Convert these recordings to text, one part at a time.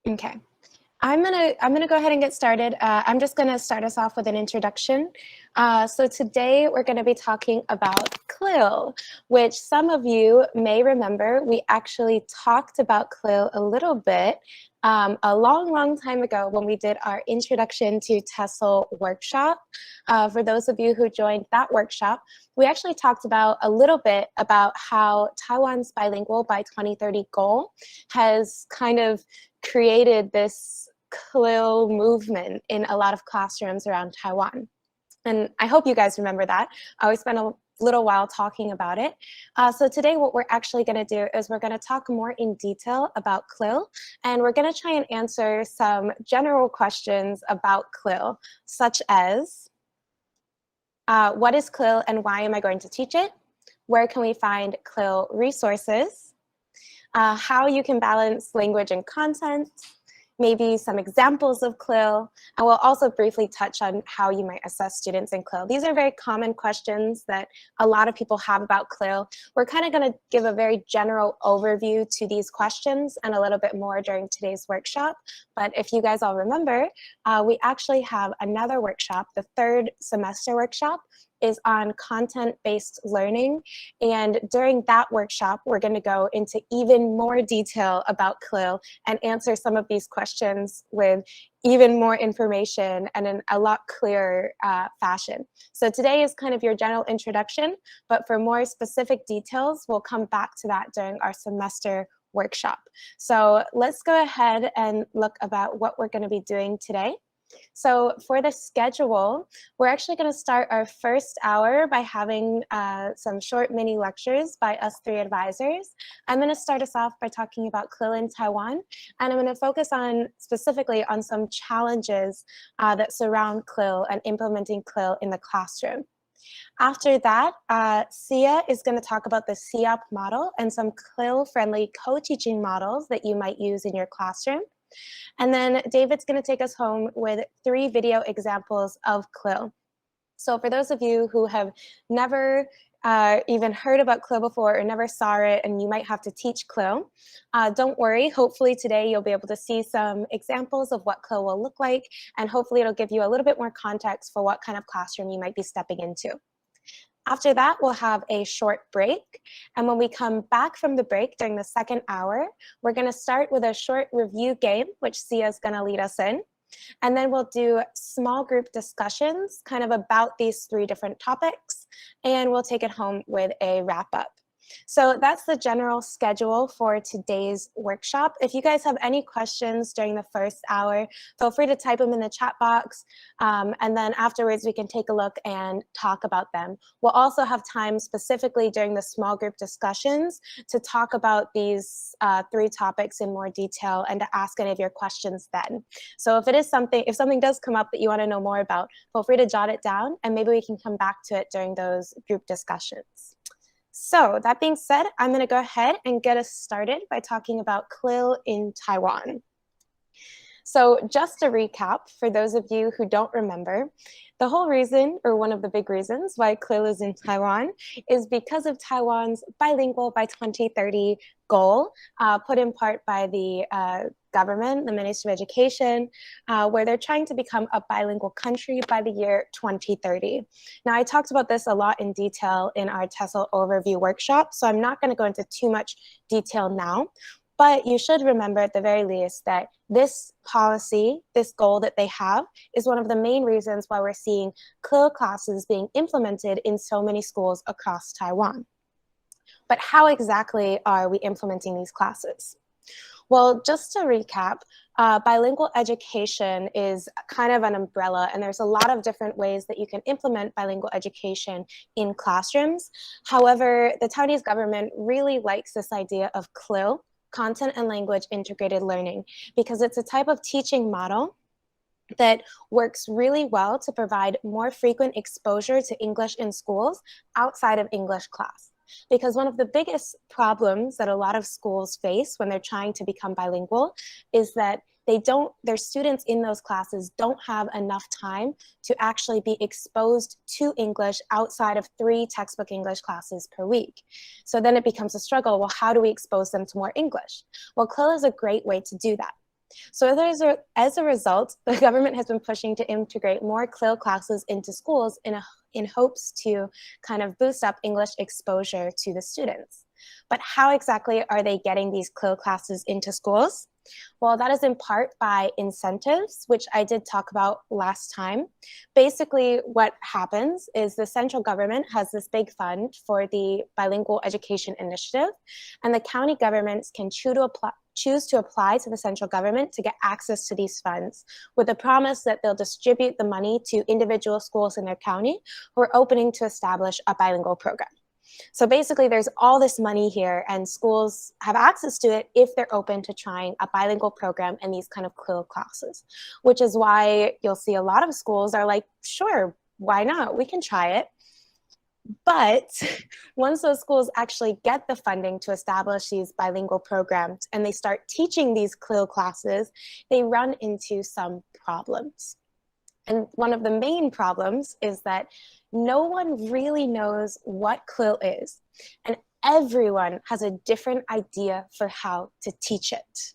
Okay. I'm gonna go ahead and get started. I'm just gonna start us off with an introduction. So today we're gonna be talking about CLIL, which some of you may remember. We actually talked about CLIL a little bit a long time ago when we did our Introduction to TESOL workshop. For those of you who joined that workshop, we actually talked about a little bit about how Taiwan's bilingual by 2030 goal has kind of created this CLIL movement in a lot of classrooms around Taiwan. And I hope you guys remember that. We spent a little while talking about it. So today what we're actually going to do is we're going to talk more in detail about CLIL, and we're going to try and answer some general questions about CLIL, such as what is CLIL and why am I going to teach it? Where can we find CLIL resources? How you can balance language and content, maybe some examples of CLIL, and we'll also briefly touch on how you might assess students in CLIL. These are very common questions that a lot of people have about CLIL. We're kind of going to give a very general overview to these questions and a little bit more during today's workshop. But if you guys all remember, we actually have another workshop, the third semester workshop, is on content-based learning. And during that workshop, we're going to go into even more detail about CLIL and answer some of these questions with even more information and in a lot clearer fashion. So today is kind of your general introduction, but for more specific details, we'll come back to that during our semester workshop. So let's go ahead and look about what we're going to be doing today. So for the schedule, we're actually going to start our first hour by having some short mini lectures by us three advisors. I'm going to start us off by talking about CLIL in Taiwan, and I'm going to focus on specifically on some challenges that surround CLIL and implementing CLIL in the classroom. After that, Sia is going to talk about the CEOP model and some CLIL-friendly co-teaching models that you might use in your classroom. And then David's going to take us home with 3 video examples of CLIL. So for those of you who have never even heard about CLIL before or never saw it and you might have to teach CLIL, don't worry. Hopefully today you'll be able to see some examples of what CLIL will look like, and hopefully it'll give you a little bit more context for what kind of classroom you might be stepping into. After that, we'll have a short break. And when we come back from the break during the second hour, we're going to start with a short review game, which Sia is going to lead us in. And then we'll do small group discussions kind of about these 3 different topics. And we'll take it home with a wrap up. So that's the general schedule for today's workshop. If you guys have any questions during the first hour, feel free to type them in the chat box. And then afterwards, we can take a look and talk about them. We'll also have time specifically during the small group discussions to talk about these 3 topics in more detail and to ask any of your questions then. So if something does come up that you want to know more about, feel free to jot it down and maybe we can come back to it during those group discussions. So that being said, I'm going to go ahead and get us started by talking about CLIL in Taiwan. So just to recap, for those of you who don't remember, the whole reason, or one of the big reasons why CLIL is in Taiwan is because of Taiwan's bilingual by 2030 goal, put in part by the government, the Ministry of Education, where they're trying to become a bilingual country by the year 2030. Now, I talked about this a lot in detail in our TESOL overview workshop, so I'm not going to go into too much detail now. But you should remember at the very least that this policy, this goal that they have, is one of the main reasons why we're seeing CLIL classes being implemented in so many schools across Taiwan. But how exactly are we implementing these classes? Well, just to recap, bilingual education is kind of an umbrella, and there's a lot of different ways that you can implement bilingual education in classrooms. However, the Taiwanese government really likes this idea of CLIL, content and language integrated learning, because it's a type of teaching model that works really well to provide more frequent exposure to English in schools outside of English class. Because one of the biggest problems that a lot of schools face when they're trying to become bilingual is that their students in those classes don't have enough time to actually be exposed to English outside of 3 textbook English classes per week. So then it becomes a struggle. Well, how do we expose them to more English? Well, CLIL is a great way to do that. So as a result, the government has been pushing to integrate more CLIL classes into schools in hopes to kind of boost up English exposure to the students. But how exactly are they getting these CLIL classes into schools? Well, that is in part by incentives, which I did talk about last time. Basically, what happens is the central government has this big fund for the Bilingual Education Initiative, and the county governments can choose to apply to the central government to get access to these funds with the promise that they'll distribute the money to individual schools in their county who are opening to establish a bilingual program. So basically, there's all this money here, and schools have access to it if they're open to trying a bilingual program and these kind of CLIL classes, which is why you'll see a lot of schools are like, sure, why not? We can try it. But once those schools actually get the funding to establish these bilingual programs and they start teaching these CLIL classes, they run into some problems. And one of the main problems is that no one really knows what CLIL is, and everyone has a different idea for how to teach it,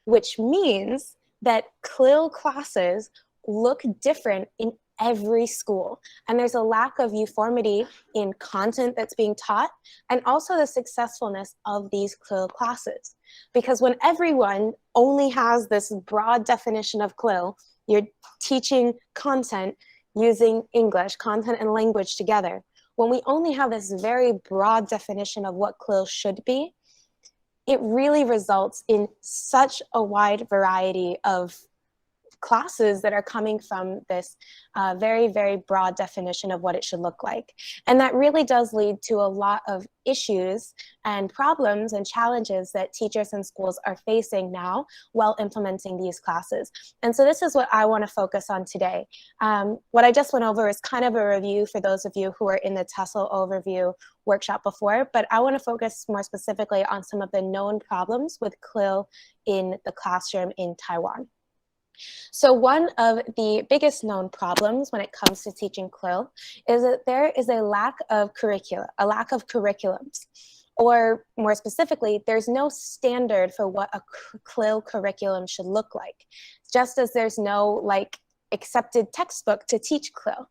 which means that CLIL classes look different in every school, and there's a lack of uniformity in content that's being taught and also the successfulness of these CLIL classes. Because when everyone only has this broad definition of CLIL, you're teaching content using English, content and language together. When we only have this very broad definition of what CLIL should be, it really results in such a wide variety of classes that are coming from this very, very broad definition of what it should look like. And that really does lead to a lot of issues and problems and challenges that teachers and schools are facing now while implementing these classes. And so this is what I want to focus on today. What I just went over is kind of a review for those of you who are in the TESOL overview workshop before, but I want to focus more specifically on some of the known problems with CLIL in the classroom in Taiwan. So one of the biggest known problems when it comes to teaching CLIL is that there is a lack of curricula, a lack of curriculums. Or more specifically, there's no standard for what a CLIL curriculum should look like, just as there's no accepted textbook to teach CLIL.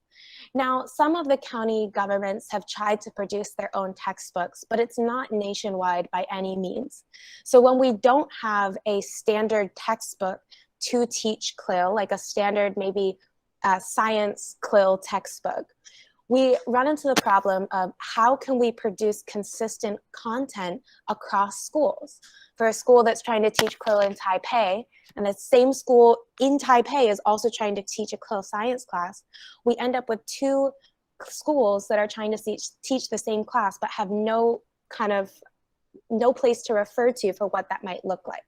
Now, some of the county governments have tried to produce their own textbooks, but it's not nationwide by any means. So when we don't have a standard textbook to teach CLIL, like a standard maybe science CLIL textbook, we run into the problem of how can we produce consistent content across schools? For a school that's trying to teach CLIL in Taipei, and the same school in Taipei is also trying to teach a CLIL science class, we end up with 2 schools that are trying to teach the same class but have no place to refer to for what that might look like.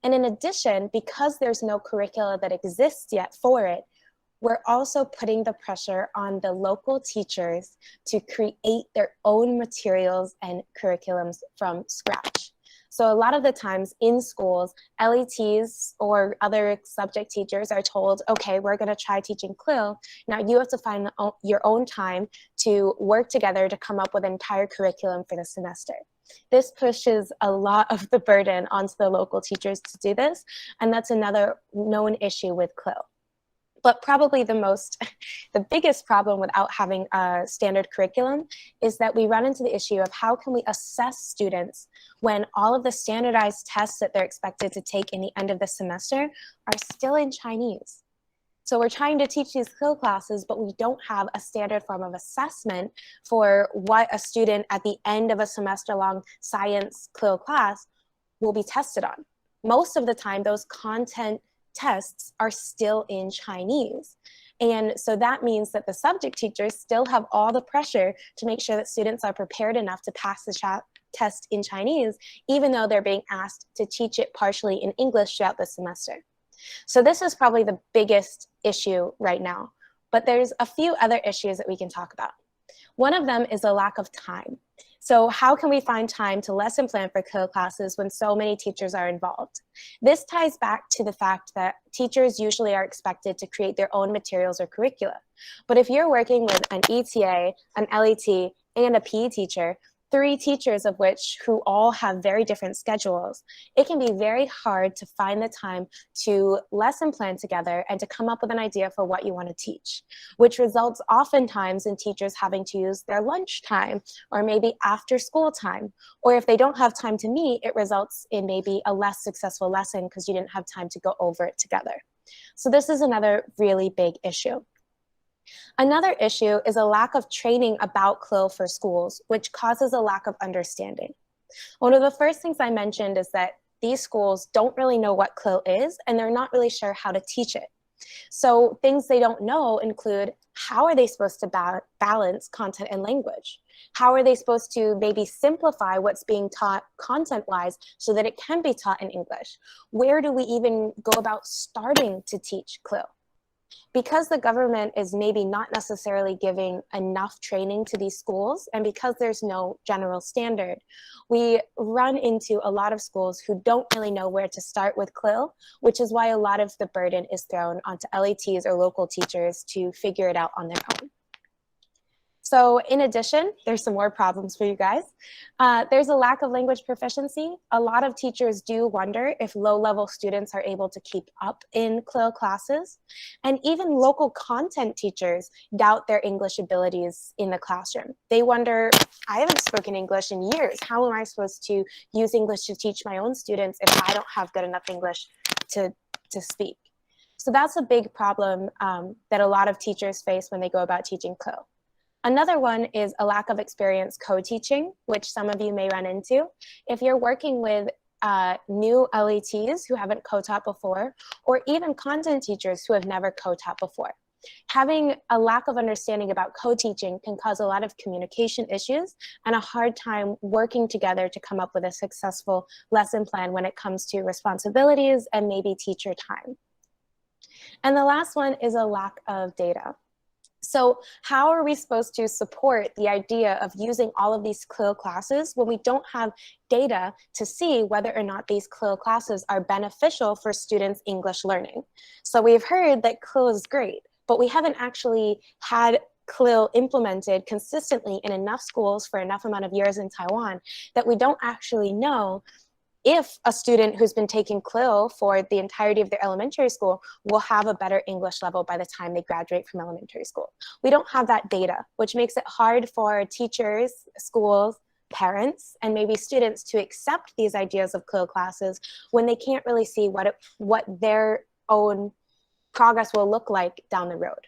And in addition, because there's no curricula that exists yet for it, we're also putting the pressure on the local teachers to create their own materials and curriculums from scratch. So a lot of the times in schools, LETs or other subject teachers are told, okay, we're going to try teaching CLIL. Now you have to find your own time to work together to come up with an entire curriculum for the semester. This pushes a lot of the burden onto the local teachers to do this, and that's another known issue with CLIL. But probably the biggest problem without having a standard curriculum is that we run into the issue of how can we assess students when all of the standardized tests that they're expected to take in the end of the semester are still in Chinese. So we're trying to teach these CLIL classes, but we don't have a standard form of assessment for what a student at the end of a semester-long science CLIL class will be tested on. Most of the time, those content tests are still in Chinese. And so that means that the subject teachers still have all the pressure to make sure that students are prepared enough to pass the test in Chinese, even though they're being asked to teach it partially in English throughout the semester. So this is probably the biggest issue right now, but there's a few other issues that we can talk about. One of them is a lack of time. So how can we find time to lesson plan for CLIL classes when so many teachers are involved? This ties back to the fact that teachers usually are expected to create their own materials or curricula. But if you're working with an ETA, an LET, and a PE teacher, three teachers of which who all have very different schedules, it can be very hard to find the time to lesson plan together and to come up with an idea for what you want to teach, which results oftentimes in teachers having to use their lunch time or maybe after school time. Or if they don't have time to meet, it results in maybe a less successful lesson because you didn't have time to go over it together. So this is another really big issue. Another issue is a lack of training about CLIL for schools, which causes a lack of understanding. One of the first things I mentioned is that these schools don't really know what CLIL is, and they're not really sure how to teach it. So things they don't know include, how are they supposed to balance content and language? How are they supposed to maybe simplify what's being taught content-wise so that it can be taught in English? Where do we even go about starting to teach CLIL? Because the government is maybe not necessarily giving enough training to these schools, and because there's no general standard, we run into a lot of schools who don't really know where to start with CLIL, which is why a lot of the burden is thrown onto LETs or local teachers to figure it out on their own. So in addition, there's some more problems for you guys. There's a lack of language proficiency. A lot of teachers do wonder if low-level students are able to keep up in CLIL classes. And even local content teachers doubt their English abilities in the classroom. They wonder, I haven't spoken English in years. How am I supposed to use English to teach my own students if I don't have good enough English to speak? So that's a big problem that a lot of teachers face when they go about teaching CLIL. Another one is a lack of experience co-teaching, which some of you may run into. If you're working with new LETs who haven't co-taught before, or even content teachers who have never co-taught before, having a lack of understanding about co-teaching can cause a lot of communication issues and a hard time working together to come up with a successful lesson plan when it comes to responsibilities and maybe teacher time. And the last one is a lack of data. So how are we supposed to support the idea of using all of these CLIL classes when we don't have data to see whether or not these CLIL classes are beneficial for students' English learning? So we've heard that CLIL is great, but we haven't actually had CLIL implemented consistently in enough schools for enough amount of years in Taiwan that we don't actually know if a student who's been taking CLIL for the entirety of their elementary school will have a better English level by the time they graduate from elementary school. We don't have that data, which makes it hard for teachers, schools, parents, and maybe students to accept these ideas of CLIL classes when they can't really see what their own progress will look like down the road.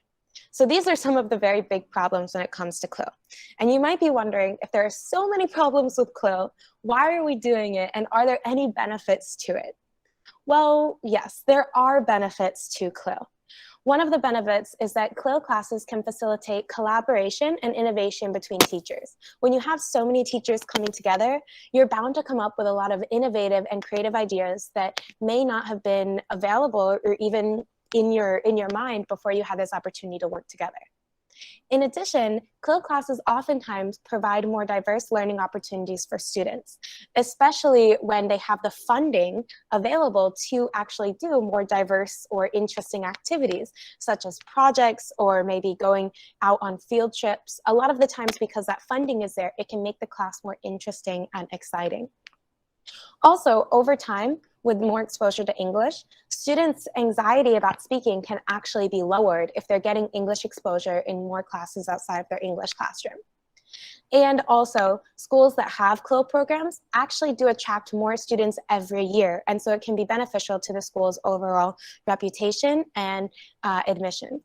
So these are some of the very big problems when it comes to CLIL. And you might be wondering, if there are so many problems with CLIL, why are we doing it, and are there any benefits to it? Well, yes, there are benefits to CLIL. One of the benefits is that CLIL classes can facilitate collaboration and innovation between teachers. When you have so many teachers coming together, you're bound to come up with a lot of innovative and creative ideas that may not have been available or even in your mind before you had this opportunity to work together. In addition, CLIL classes oftentimes provide more diverse learning opportunities for students, especially when they have the funding available to actually do more diverse or interesting activities, such as projects or maybe going out on field trips. A lot of the times, because that funding is there, it can make the class more interesting and exciting. Also, over time, with more exposure to English, students' anxiety about speaking can actually be lowered if they're getting English exposure in more classes outside of their English classroom. And also, schools that have CLIL programs actually do attract more students every year, and so it can be beneficial to the school's overall reputation and admission.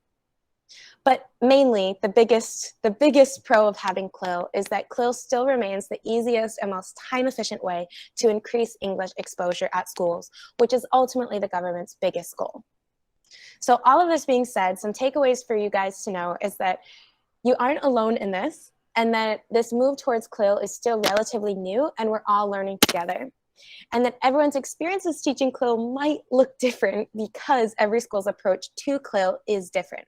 But mainly, the biggest pro of having CLIL is that CLIL still remains the easiest and most time-efficient way to increase English exposure at schools, which is ultimately the government's biggest goal. So all of this being said, some takeaways for you guys to know is that you aren't alone in this, and that this move towards CLIL is still relatively new, and we're all learning together. And that everyone's experiences teaching CLIL might look different because every school's approach to CLIL is different.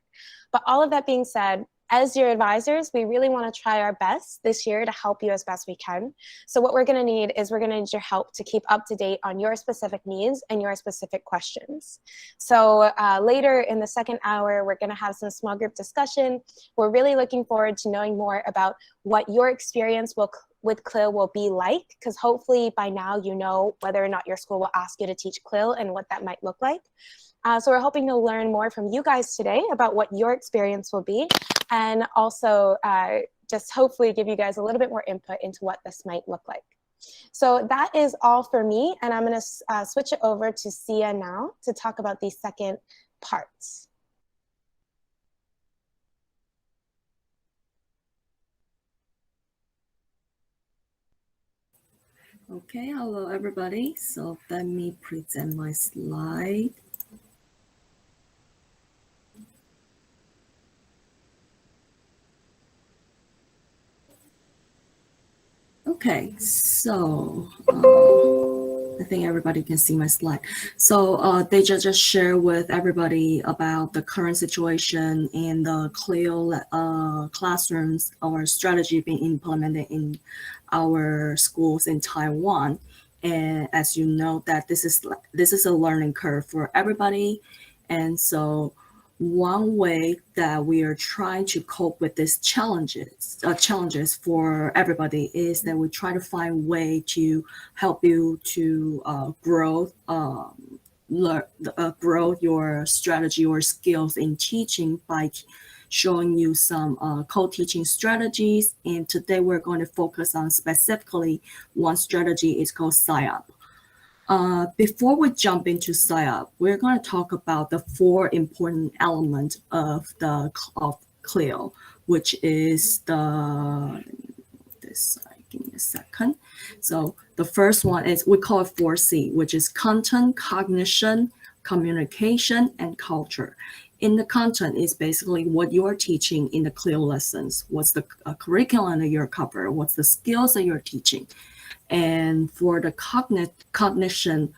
But all of that being said, as your advisors, we really want to try our best this year to help you as best we can. So what we're going to need is we're going to need your help to keep up to date on your specific needs and your specific questions. So later in the second hour, we're going to have some small group discussion. We're really looking forward to knowing more about what your experience with CLIL will be like, because hopefully by now you know whether or not your school will ask you to teach CLIL and what that might look like. So we're hoping to learn more from you guys today about what your experience will be, and also just hopefully give you guys a little bit more input into what this might look like. So that is all for me, and I'm going to switch it over to Sia now to talk about the second parts. Okay, hello everybody. So let me present my slide. Okay, so I think everybody can see my slide. So they just share with everybody about the current situation and the CLIL classrooms or strategy being implemented in our schools in Taiwan. And as you know, that this is a learning curve for everybody, and so one way that we are trying to cope with these challenges for everybody is that we try to find a way to help you to grow your strategy or skills in teaching by showing you some co-teaching strategies. And today we're going to focus on specifically one strategy. Is called SIOP. Before we jump into SIOP, we're going to talk about the 4 important elements of CLIL, which is give me a second. So the first one is, we call it 4C, which is content, cognition, communication, and culture. In the content is basically what you are teaching in the CLIL lessons, what's the curriculum that you're covering, what's the skills that you're teaching. And for the cognition,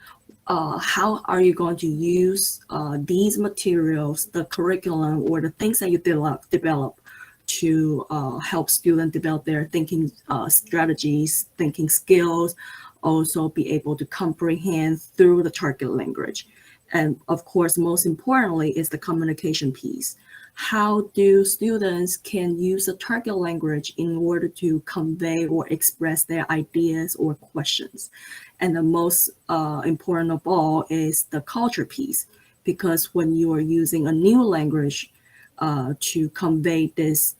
how are you going to use these materials, the curriculum, or the things that you develop to help students develop their thinking strategies, thinking skills, also be able to comprehend through the target language. And of course, most importantly is the communication piece. How do students can use the target language in order to convey or express their ideas or questions? And the most important of all is the culture piece, because when you are using a new language to convey these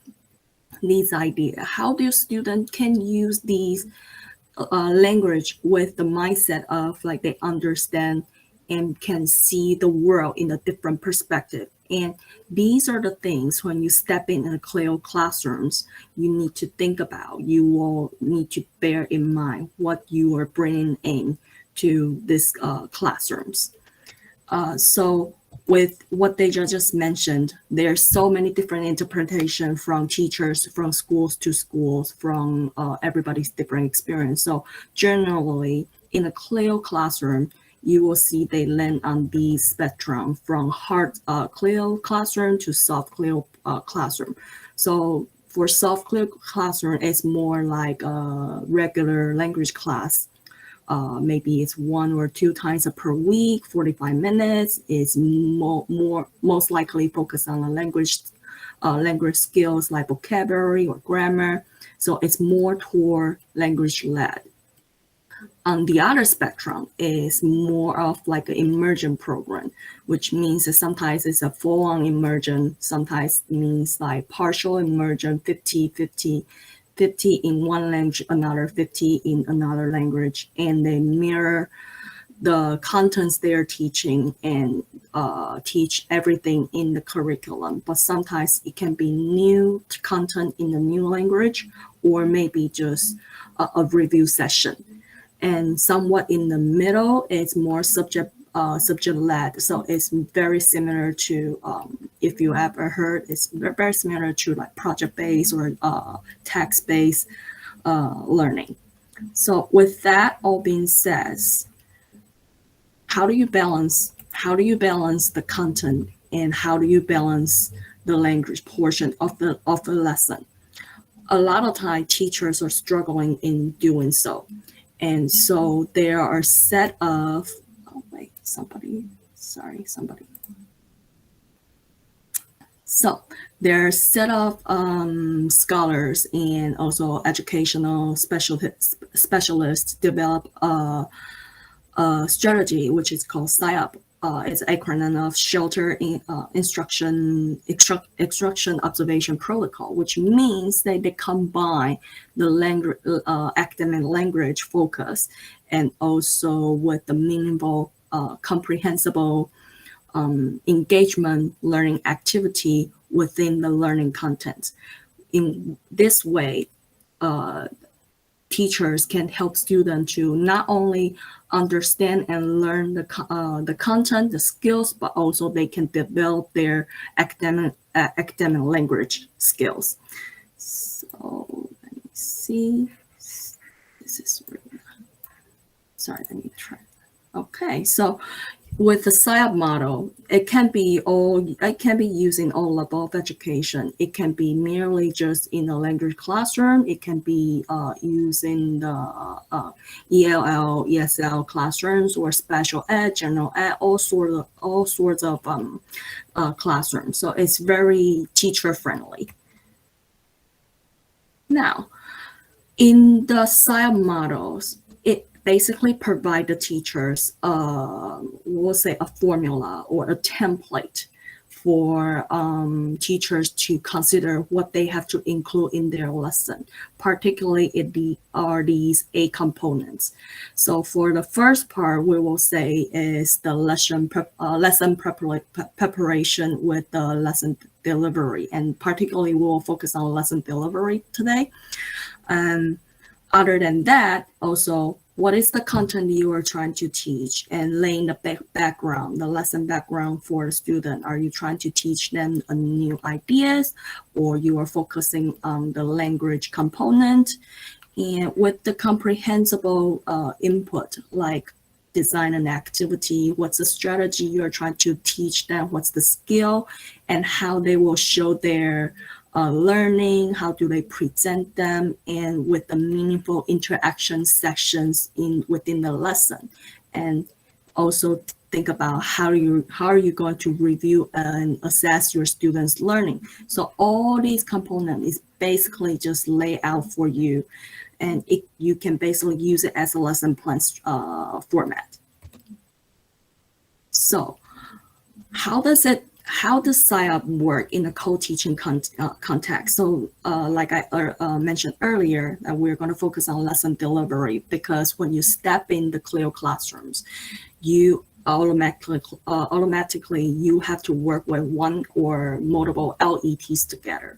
ideas, how do students can use these language with the mindset of like they understand and can see the world in a different perspective. And these are the things when you step in a CLIL classrooms, you need to think about. You will need to bear in mind what you are bringing in to this classrooms. So with what they just mentioned, there's so many different interpretations from teachers, from schools to schools, from everybody's different experience. So generally, in a CLIL classroom, you will see they land on the spectrum from hard CLIL classroom to soft CLIL classroom. So for soft CLIL classroom, it's more like a regular language class. Maybe it's 1 or 2 times per week, 45 minutes. It's most likely focused on the language skills like vocabulary or grammar. So it's more toward language led. On the other spectrum is more of like an immersion program, which means that sometimes it's a full-on immersion, sometimes it means like partial immersion, 50-50, 50 in one language, another 50 in another language, and they mirror the contents they're teaching and teach everything in the curriculum. But sometimes it can be new content in the new language, or maybe just a review session. And somewhat in the middle, it's more subject-led. So it's very similar to, if you ever heard, it's very similar to like project-based or text-based learning. So with that all being said, how do you balance the content, and how do you balance the language portion of the lesson. A lot of time teachers are struggling in doing so. And so there are a set of, oh wait, somebody. So there are a set of scholars and also educational specialists develop a strategy which is called SIOP. It's an acronym of Shelter Instruction Observation Protocol, which means that they combine the academic language focus and also with the meaningful, comprehensible engagement learning activity within the learning content. In this way, teachers can help students to not only understand and learn the content, the skills, but also they can develop their academic language skills. So let me see. This is really, sorry, let me try. Okay, so with the SIOP model, it can be using all level of education. It can be merely just in a language classroom. It can be using the ELL, ESL classrooms or special ed, general ed, all sorts of classrooms. So it's very teacher friendly. Now, in the SIOP models, it basically provide the teachers, we'll say a formula or a template for teachers to consider what they have to include in their lesson, particularly these 8 components. So for the first part, we will say is the lesson preparation with the lesson delivery, and particularly we will focus on lesson delivery today. And other than that, also, what is the content you are trying to teach, and laying the background, the lesson background for the student. Are you trying to teach them new ideas, or you are focusing on the language component? And with the comprehensible input, like design an activity, what's the strategy you're trying to teach them, what's the skill, and how they will show their learning, how do they present them, and with the meaningful interaction sections within the lesson. And also think about how are you going to review and assess your students' learning. So all these components is basically just laid out for you, and you can basically use it as a lesson plan format. So how does SIOP work in a co-teaching context? So like I mentioned earlier, that we're going to focus on lesson delivery, because when you step in the CLIL classrooms, you automatically you have to work with one or multiple LETs together,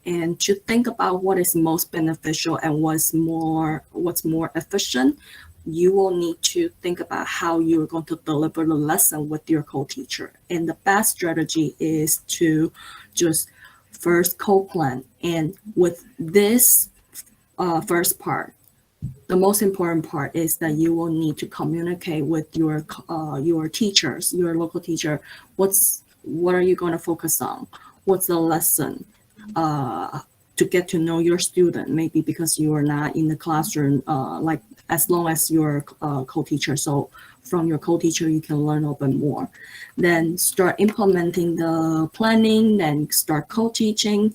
and to think about what is most beneficial and what's more efficient. You will need to think about how you're going to deliver the lesson with your co-teacher. And the best strategy is to just first co-plan. And with this first part, the most important part is that you will need to communicate with your teachers, your local teacher. What are you going to focus on? What's the lesson? To get to know your student, maybe because you are not in the classroom, like as long as you're a co-teacher. So from your co-teacher, you can learn a little bit more. Then start implementing the planning, then start co-teaching.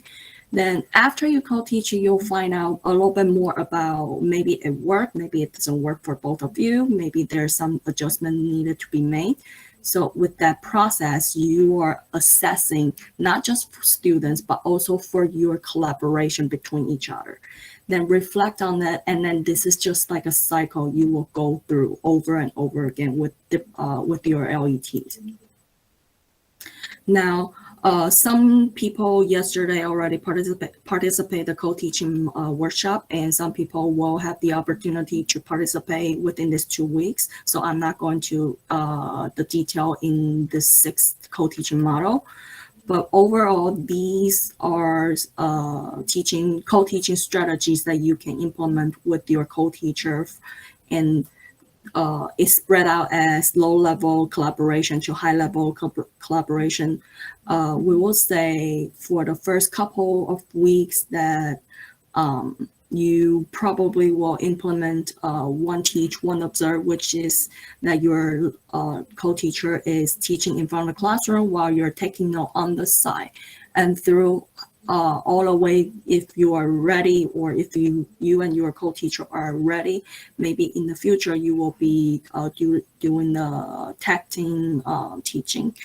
Then after you co-teach, you'll find out a little bit more about maybe it worked, maybe it doesn't work for both of you, maybe there's some adjustment needed to be made. So with that process, you are assessing not just for students, but also for your collaboration between each other. Then reflect on that, and then this is just like a cycle you will go through over and over again with your LETs. Now, some people yesterday already participate the co-teaching workshop, and some people will have the opportunity to participate within these 2 weeks. So I'm not going to the detail in the 6th co-teaching model. But overall, these are co-teaching strategies that you can implement with your co-teacher, and is spread out as low-level collaboration to high-level collaboration. We will say for the first couple of weeks that you probably will implement one teach, one observe, which is that your co-teacher is teaching in front of the classroom while you're taking note on the side. And through all the way, if you are ready, or if you and your co-teacher are ready, maybe in the future you will be doing the tag team teaching.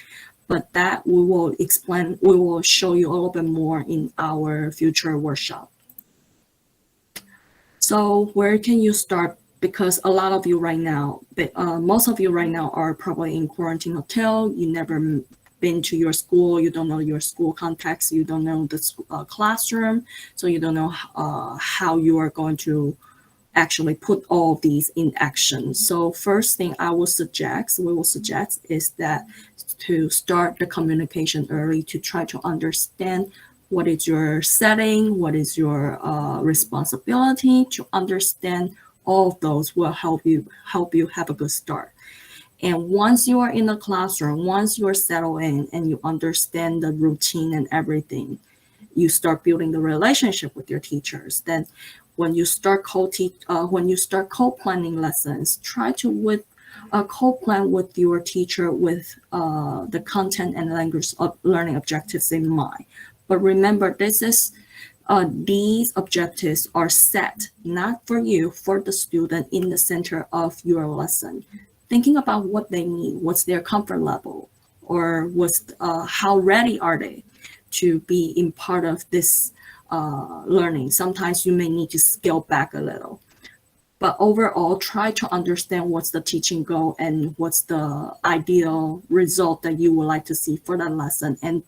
But that we will explain, we will show you a little bit more in our future workshop. So where can you start? Because a lot of you right now, most of you right now are probably in quarantine hotel. You never been to your school. You don't know your school context. You don't know the classroom. So you don't know how you are going to actually put all of these in action. So first thing we will suggest is that to start the communication early, to try to understand what is your setting, what is your responsibility. To understand all of those will help you have a good start. And once you are in the classroom, once you're settled in and you understand the routine and everything, you start building the relationship with your teachers. Then when you start co-planning lessons, try to co-plan with your teacher with the content and language learning objectives in mind. But remember, these objectives are set not for you, for the student, in the center of your lesson. Thinking about what they need, what's their comfort level, or how ready are they to be in part of this learning. Sometimes you may need to scale back a little. But overall, try to understand what's the teaching goal and what's the ideal result that you would like to see for that lesson. And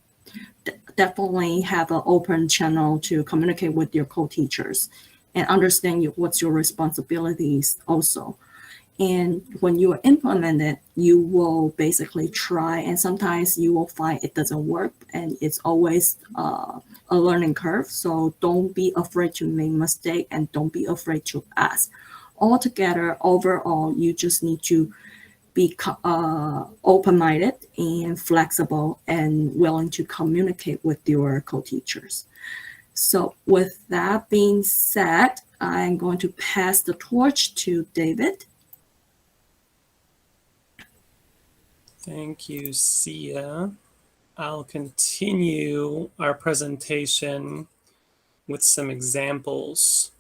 definitely have an open channel to communicate with your co-teachers and understand what's your responsibilities also. And when you implement it, you will basically try, and sometimes you will find it doesn't work, and it's always a learning curve. So don't be afraid to make mistake, and don't be afraid to ask. Altogether, overall, you just need to be open-minded and flexible and willing to communicate with your co-teachers. So with that being said, I'm going to pass the torch to David. Thank you, Sia. I'll continue our presentation with some examples,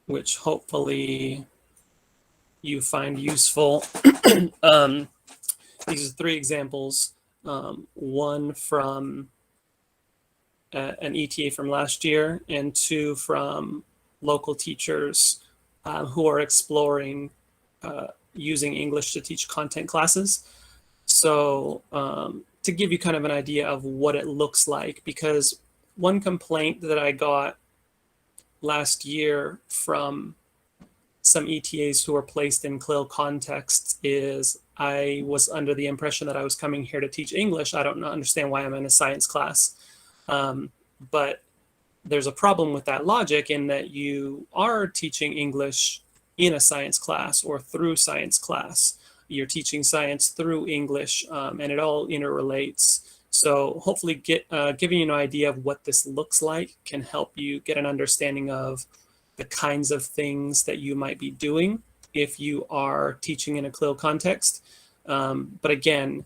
which hopefully you find useful. These are 3 examples, one from an ETA from last year, and 2 from local teachers who are exploring using English to teach content classes. So to give you kind of an idea of what it looks like, because one complaint that I got last year from some ETAs who were placed in CLIL contexts is I was under the impression that I was coming here to teach English. I don't understand why I'm in a science class. But there's a problem with that logic in that you are teaching English in a science class or through science class. You're teaching science through English, and it all interrelates. So hopefully giving you an idea of what this looks like can help you get an understanding of the kinds of things that you might be doing if you are teaching in a CLIL context. But again,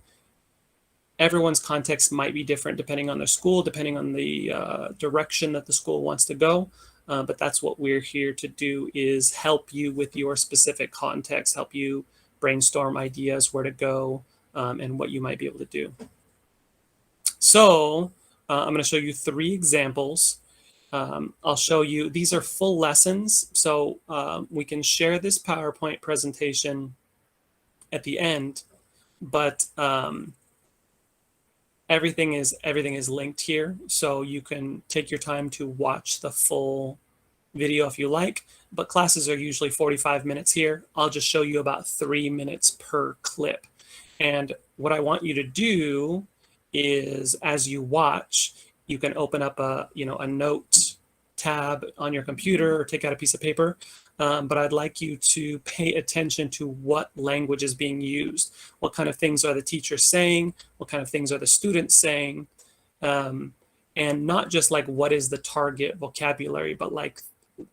everyone's context might be different depending on their school, depending on the direction that the school wants to go. But that's what we're here to do, is help you with your specific context, help you brainstorm ideas where to go and what you might be able to do. So I'm going to show you 3 examples. I'll show you, these are full lessons. So we can share this PowerPoint presentation at the end, but everything is linked here. So you can take your time to watch the full video if you like, but classes are usually 45 minutes here. I'll just show you about 3 minutes per clip. And what I want you to do is, as you watch, you can open up a note tab on your computer or take out a piece of paper. But I'd like you to pay attention to what language is being used. What kind of things are the teachers saying? What kind of things are the students saying? And not just like what is the target vocabulary, but like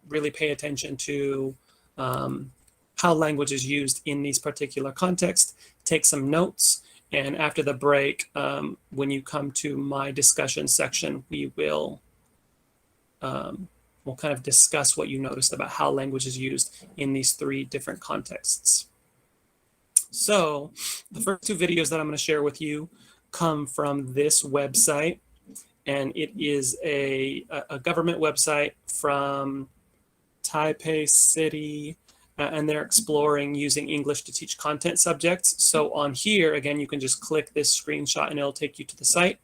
really pay attention to how language is used in these particular contexts. Take some notes. And after the break, when you come to my discussion section, we'll kind of discuss what you noticed about how language is used in these 3 different contexts. So the first 2 videos that I'm going to share with you come from this website, and it is a government website from Taipei City, and they're exploring using English to teach content subjects. So on here, again, you can just click this screenshot and it'll take you to the site.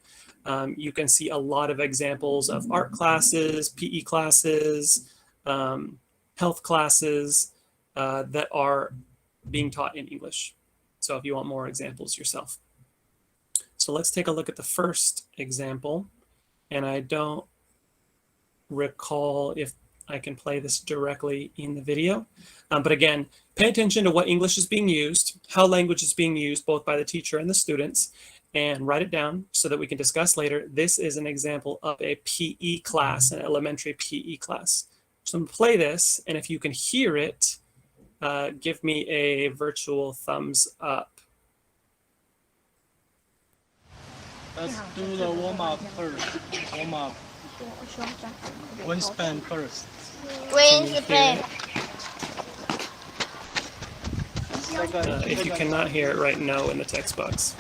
You can see a lot of examples of art classes, PE classes, health classes that are being taught in English. So if you want more examples yourself. So let's take a look at the first example. And I don't recall if I can play this directly in the video. But again, pay attention to what English is being used, how language is being used both by the teacher and the students, and write it down so that we can discuss later. This is an example of a PE class, an elementary PE class. So I'm gonna play this, and if you can hear it, give me a virtual thumbs up. Let's do the warm-up first. Warm-up. Wingspan first. Wingspan. If you cannot hear it, write no in the text box.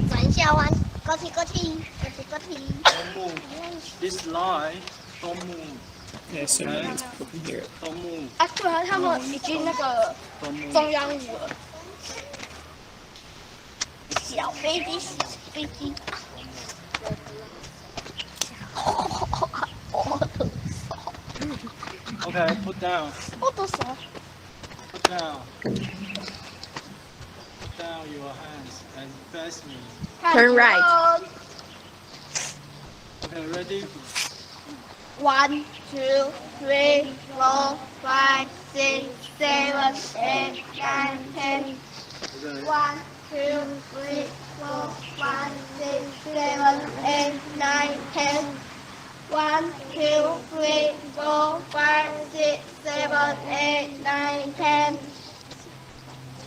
转一下弯，高踢高踢高踢高踢。 Don't move. This line, don't move. I assume that people can hear it. Don't move. 啊，对啊，他们已经那个 Don't move. 中央舞了。小飞机，小飞机。我的手， Okay, put down. 我的手。 Put down. Put down your hands and face me. Turn right. Okay, ready? 1, 2, 3, 4, 5, 6, 7, 8, 9, 10. Okay. 1, 2, 3, 4, 5, 6, 7, 8, 9, 10. 1, 2, 3, 4, 5, 6, 7, 8, 9, 10.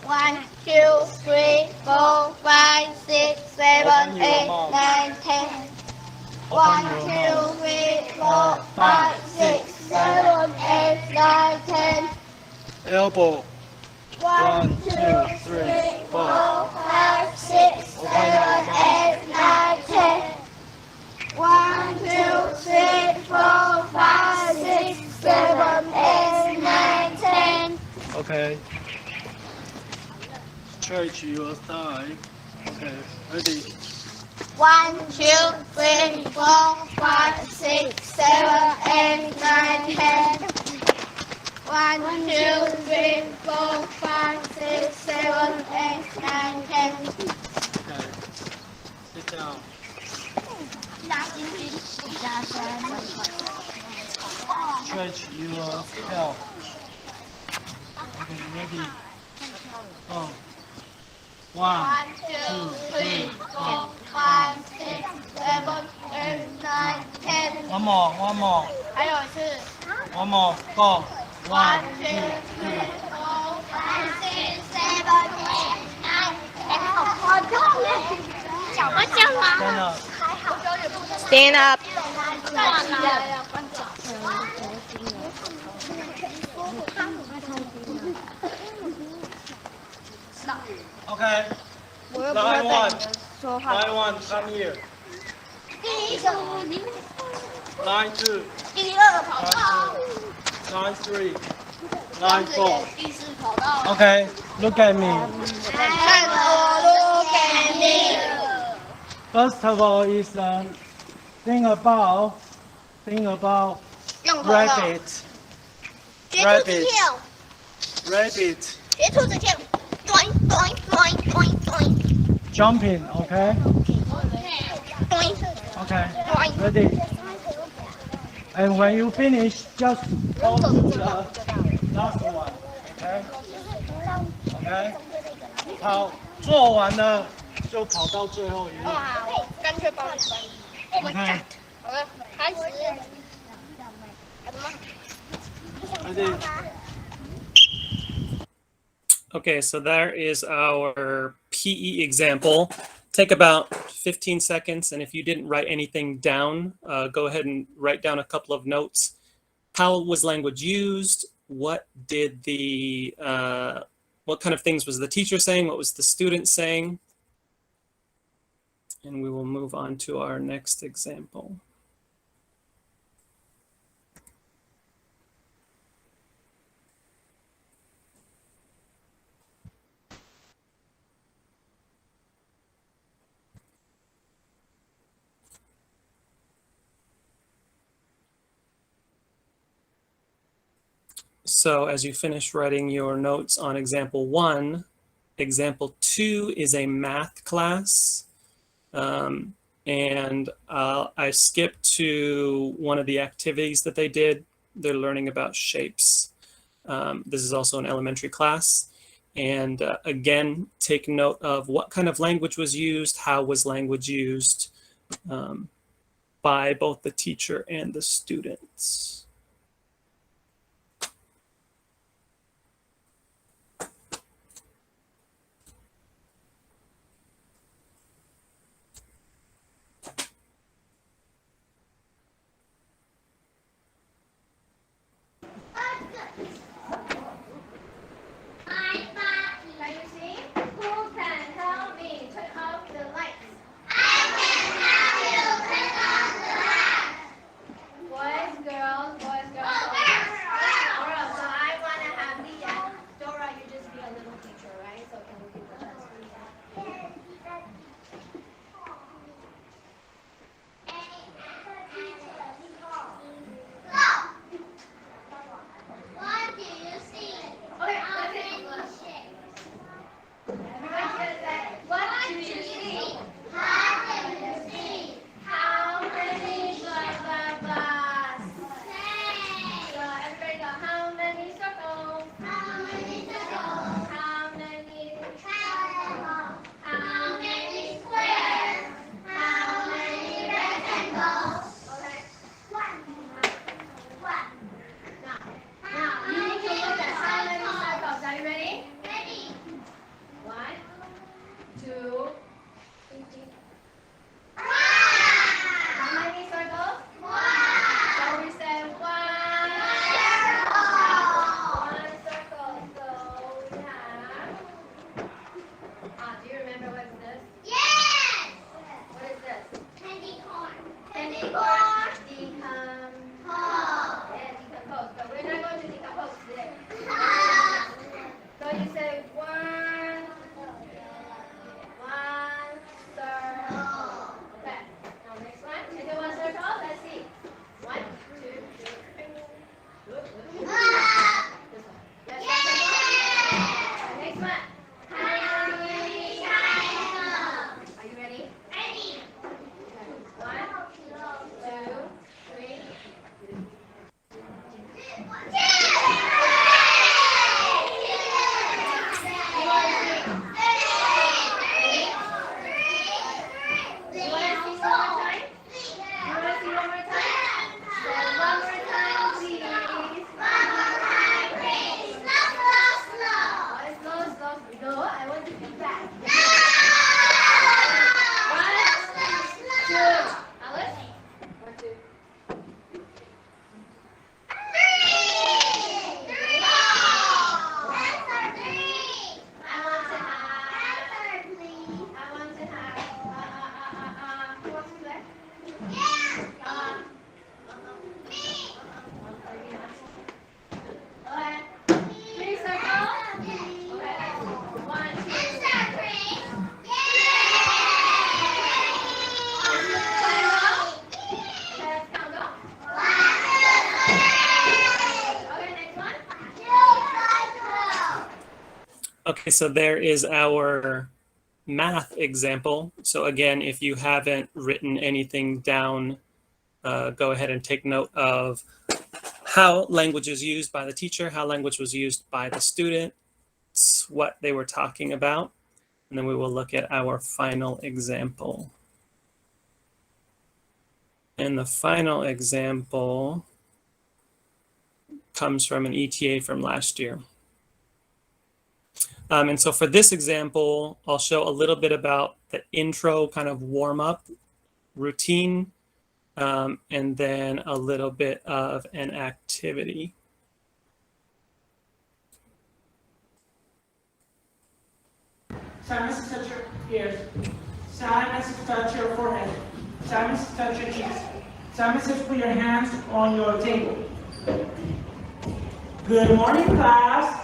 1, 2, 3, 4, 5, 6, 7, 8, 9, 10. 1, 2, 3, 4, 5, 6, 7, 8, 9, 10. Elbow. 1, 2, 3, 4, 5, 6, 7, 8, 9, 10. 1, 2, 3, 4, 5, 6, 7, 8, 9, 10. Okay. Stretch your thigh. Okay, ready? 1, 2, 3, 4, 5, 6, 7, 8, 9, 10. 1, 2, 3, 4, 5, 6, 7, 8, 9, 10. Okay. Sit down. 大猩猩，大山。 Stretch your tail. Okay, ready? Oh. 1, 1, 2, 3, 4, 5, 6, 7, 8, 9, 10. one more, one more, 还有一次。 one more, go. 1, 1, 2, 3, 4, 5, 6, 7, 8, 9. 好夸张嘞！讲会这样吗？ stand up. Stand up. Okay. 我又不会 Line 被 1, 你们说话。 line 1, come here. 第一个， Line 2, 第二跑道， line 3, line 4. 第四跑道。 Okay, look at me. 看着我 look at me。 First of all is think about 用头脑， rabbit, 学兔子跳， rabbit 学兔子跳，doing doing doing doing doing jumping. Okay, doing okay, ready? And when you finish, just go to the last one. Okay? Okay? 好，做完了就跑到最后一页。好，干脆帮你翻。OK。好了，开始。Okay, so there is our PE example. Take about 15 seconds, and if you didn't write anything down, go ahead and write down a couple of notes. How was language used? What did the what kind of things was the teacher saying? What was the student saying? And we will move on to our next example. So as you finish writing your notes on example 1, example 2 is a math class. And I skipped to one of the activities that they did. They're learning about shapes. This is also an elementary class. And again, take note of what kind of language was used, how was language used by both the teacher and the students. Okay, so there is our math example. So again, if you haven't written anything down go ahead and take note of how language is used by the teacher, how language was used by the students, what they were talking about, and then we will look at our final example. And the final example comes from an ETA from last year. And so for this example, I'll show a little bit about the intro kind of warm up routine, and then a little bit of an activity. Simon says touch your ears. Simon says touch your forehead. Simon says touch your cheeks. Simon says put your hands on your table. Good morning, class.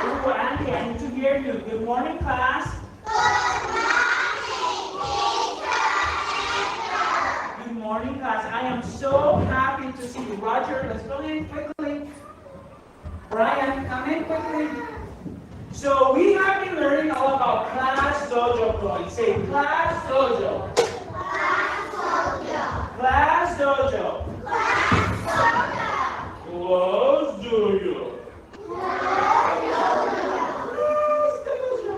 Ooh, Andy, I need to hear you. Good morning, class. Good morning, class. I am so happy to see you. Roger, let's go in quickly. Brian, come in quickly. So we have been learning all about class dojo points. Say class dojo. Class dojo. Class dojo. Class dojo. Class dojo.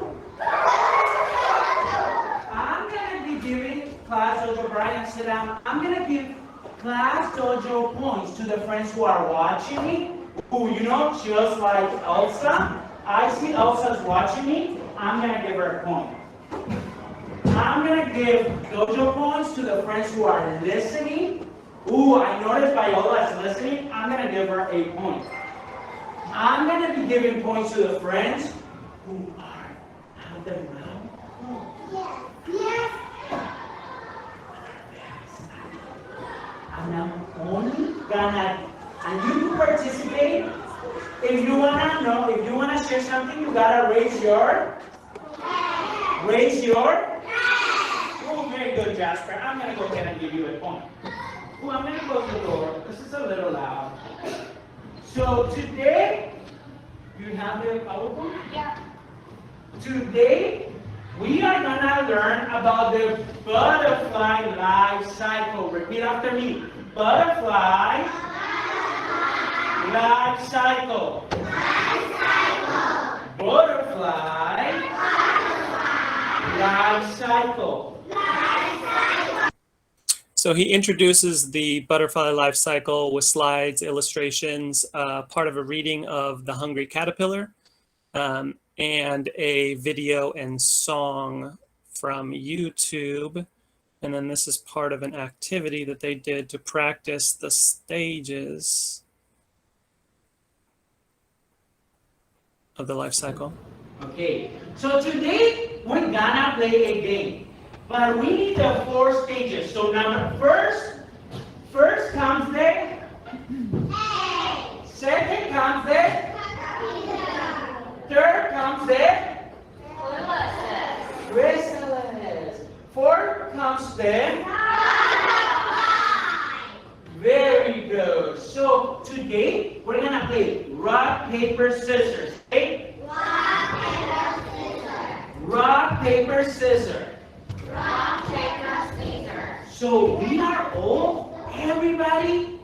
I'm gonna be giving class dojo. Brian, sit down. I'm gonna give class dojo points to the friends who are watching me. Who, you know, just like Elsa. I see Elsa's watching me. I'm gonna give her a point. I'm gonna give dojo points to the friends who are listening. Ooh, I noticed Viola is listening. I'm gonna give her a point. I'm gonna be giving points to the friends who are out there now. Yes. I'm not only gonna, and you can participate. If you wanna know, if you wanna share something, you gotta raise your. Oh, very good, Jasper. I'm gonna go ahead and give you a point. Oh, I'm gonna close the door because it's a little loud. So today, you have the PowerPoint? Yeah. Today, we are gonna learn about the butterfly life cycle. Repeat after me. Butterfly life cycle. Butterfly life cycle. So he introduces the butterfly life cycle with slides, illustrations, part of a reading of The Hungry Caterpillar, and a video and song from YouTube. And then this is part of an activity that they did to practice the stages of the life cycle. Okay, so today we're gonna play a game. But we need the 4 stages. So now first comes the second comes the third comes the chrysalis. Fourth comes the very good. So today we're gonna play rock, paper, scissors. Okay? Rock, paper, scissors. Rock, paper, scissors. So we are all, everybody,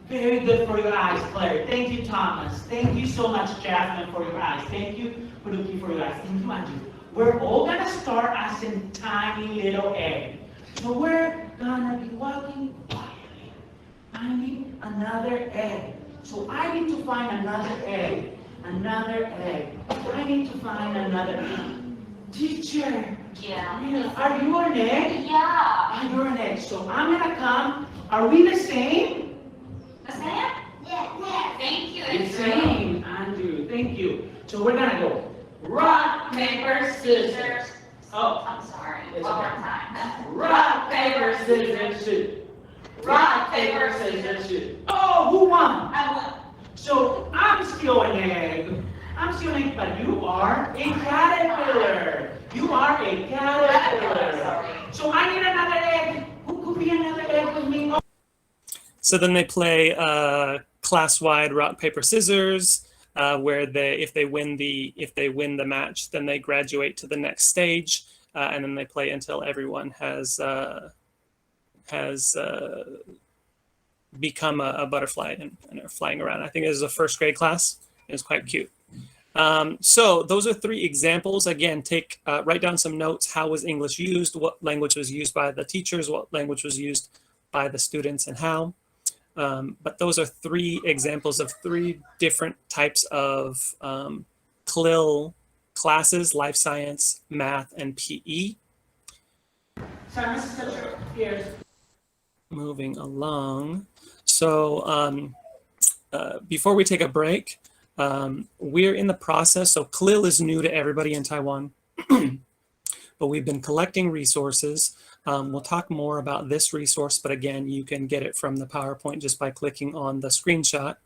very good for your eyes, Claire. Thank you, Thomas. Thank you so much, Jasmine, for your eyes. Thank you, Paluki, for your eyes. Thank you, Anju. We're all gonna start as a tiny little egg. So we're gonna be walking quietly, finding another egg. So I need to find another egg, another egg. I need to find another egg. Teacher, Yeah. are you an egg? Yeah. You're an egg. So I'm gonna come. Are we the same? The same? Yeah. Thank you. The same, Andrew. Thank you. So we're gonna go. Rock, paper, scissors. Oh, I'm sorry. It's One more okay. time. rock, paper, scissors, shoot. Rock, paper, scissors, shoot. Oh, who won? I won. So I'm still an egg. I'm still an egg, but you are a caterpillar. You are a caterpillar. So I need another egg. Who could be another egg with me? So then they play class-wide rock, paper, scissors, where if they win the match, then they graduate to the next stage. and then they play until everyone has become a butterfly and are flying around. I think it was a first grade class. It was quite cute. So those are 3 examples. Again, write down some notes. How was English used? What language was used by the teachers? What language was used by the students, and how? But those are 3 examples of 3 different types of CLIL classes: life science, math, and PE. Sorry, Mrs. Teacher, here's. Moving along. So before we take a break, we're in the process. So CLIL is new to everybody in Taiwan, but we've been collecting resources. We'll talk more about this resource, but again, you can get it from the PowerPoint just by clicking on the screenshot.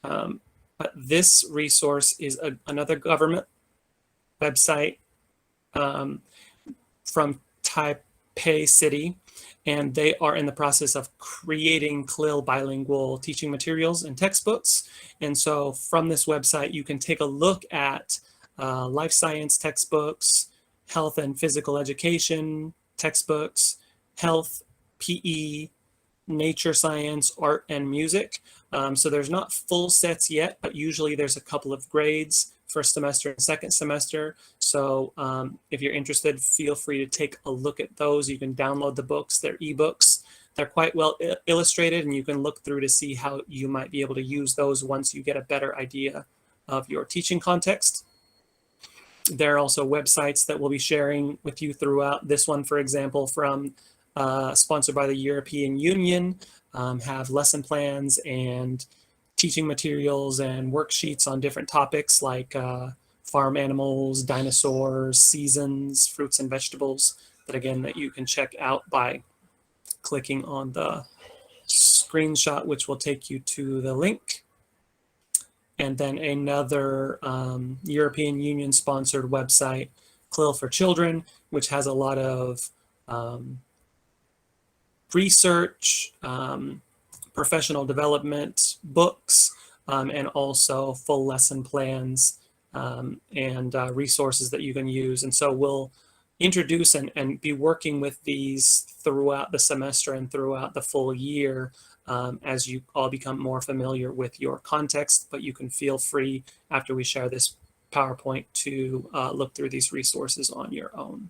But this resource is another government website from Taipei City, and they are in the process of creating CLIL bilingual teaching materials and textbooks. And so from this website, you can take a look at life science textbooks, health and physical education textbooks, health, PE, nature science, art, and music. So there's not full sets yet, but usually there's a couple of grades, first semester and second semester. So if you're interested, feel free to take a look at those. You can download the books, they're ebooks. They're quite well illustrated, and you can look through to see how you might be able to use those once you get a better idea of your teaching context. There are also websites that we'll be sharing with you throughout. This one, for example, from sponsored by the European Union, have lesson plans and teaching materials and worksheets on different topics like farm animals, dinosaurs, seasons, fruits and vegetables, that again, that you can check out by clicking on the screenshot, which will take you to the link. And then another European Union sponsored website, CLIL for Children, which has a lot of research, professional development books, and also full lesson plans and resources that you can use. And so we'll introduce and be working with these throughout the semester and throughout the full year as you all become more familiar with your context, but you can feel free after we share this PowerPoint to look through these resources on your own.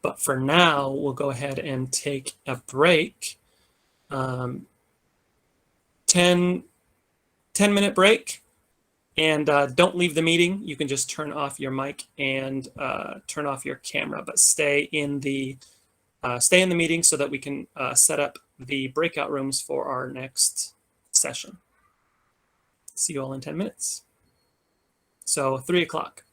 But for now, we'll go ahead and take a break. 10-minute break, and don't leave the meeting. You can just turn off your mic and turn off your camera, but stay in the meeting so that we can set up the breakout rooms for our next session. See you all in 10 minutes. So 3 o'clock.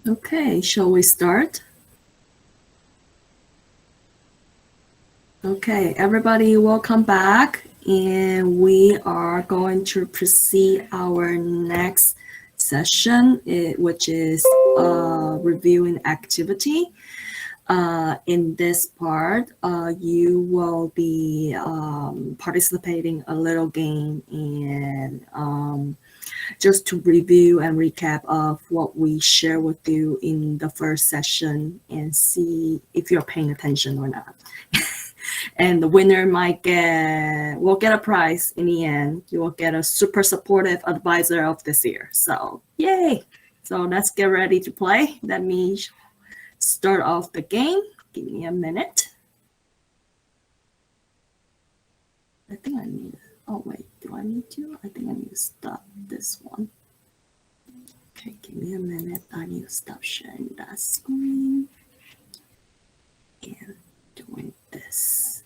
Okay, shall we start? Okay, everybody, welcome back. And we are going to proceed our next session, which is reviewing activity. In this part, you will be participating a little game and just to review and recap of what we share with you in the first session and see if you're paying attention or not. And the winner will get a prize in the end. You will get a super supportive advisor of this year. So yay! So let's get ready to play. Let me start off the game. Give me a minute. I think I need, oh wait, do I need to? I think I need to stop this one. Okay, give me a minute. I need to stop sharing that screen and doing this.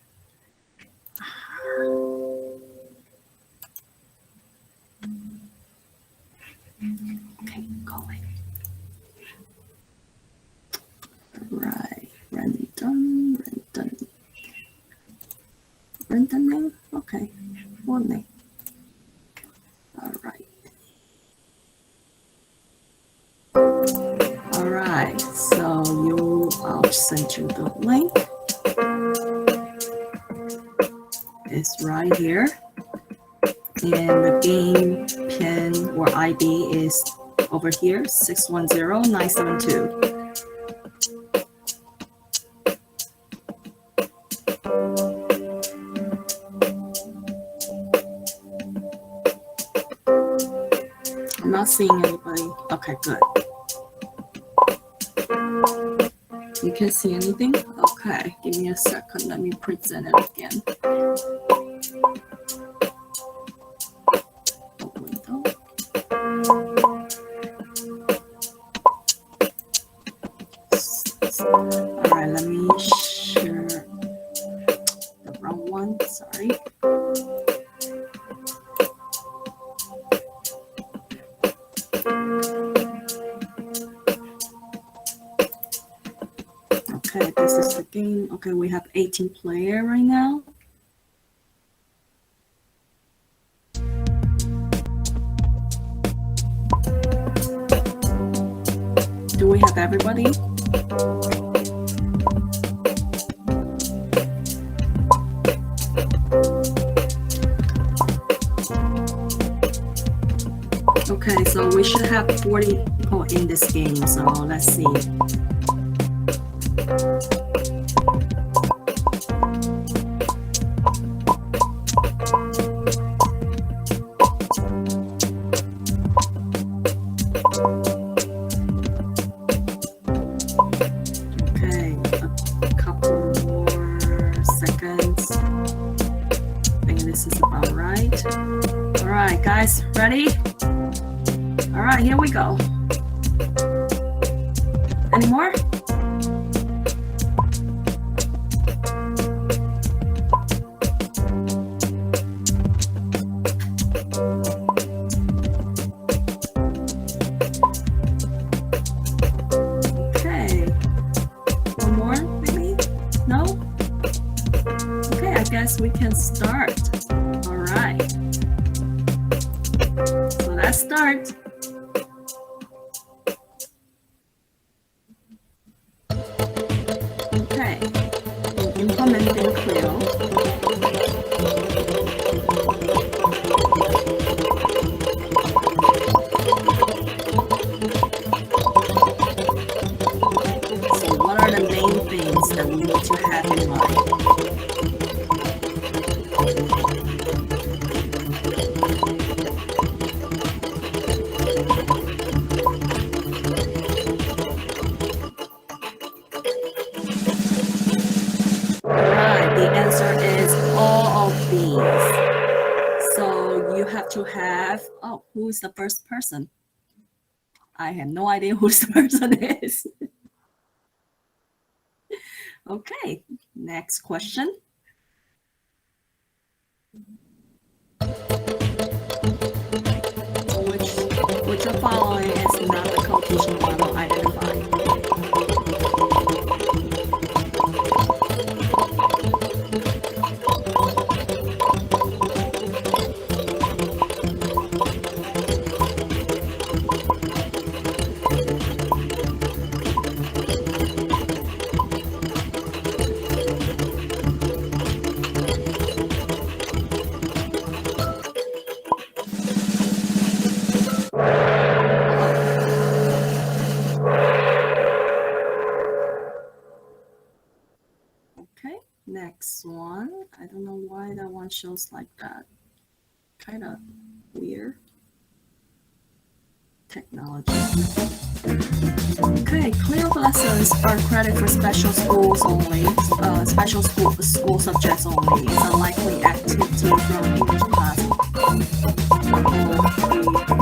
Okay, going. Right, random, okay, one name. All right, so I'll send you the link. It's right here. And the game pin or ID is over here, 610972. I'm not seeing anybody. Okay, good. You can see anything? Okay, give me a second. Let me present it again. All right, let me share the wrong one. Sorry. Okay, this is the game. Okay, we have 18 players right now. Do we have everybody? Okay, so we should have 40 people in this game, so let's see. Okay, a couple more seconds. I think this is about right. All right, guys, ready? All right, here we go. Any more? Okay. One more, maybe? No? Okay, I guess we can start. All right. So let's start. Okay, implementing CLIL. So what are the main things that we need to have in mind? The answer is all of these. So you have to have, oh, who is the first person? I have no idea who the person is. Okay, next question. Which of following is not the co-teaching model identified? next one. I don't know why that one shows like that. Kind of weird. Technology. Okay, CLIL lessons are credit for special schools only, special school subjects only. It's a likely activity from English class.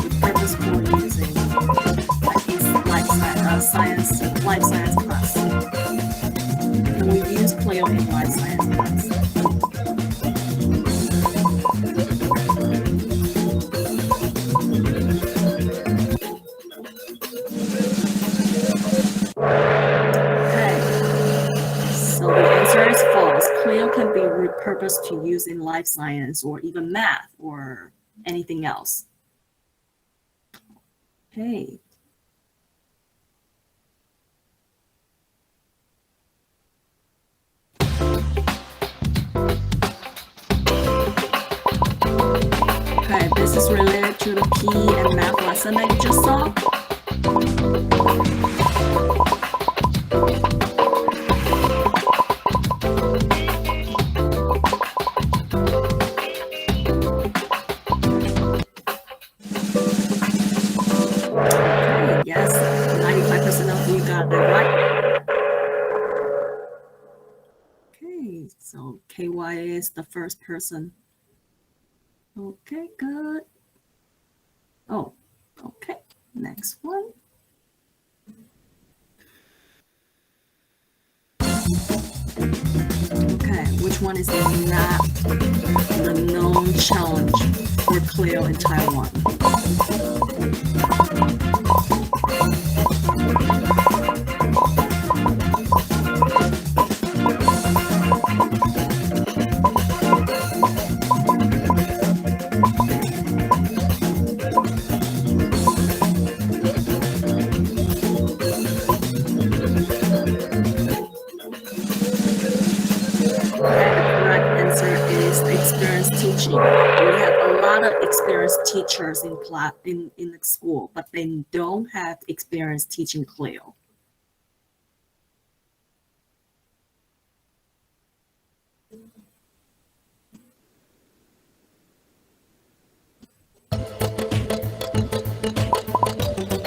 The purpose for using life science class. And we use CLIL in life science class. So the answer is false. CLIL can be repurposed to use in life science or even math or anything else. Okay. Okay, this is related to the PE and math lesson that you just saw. Yes, 95% of you got that right. Okay, so KY is the first person. Okay, good. Oh, okay, next one. Okay, which one is not the known challenge for CLIL in Taiwan? Teaching. We have a lot of experienced teachers in the school, but they don't have experience teaching CLIL.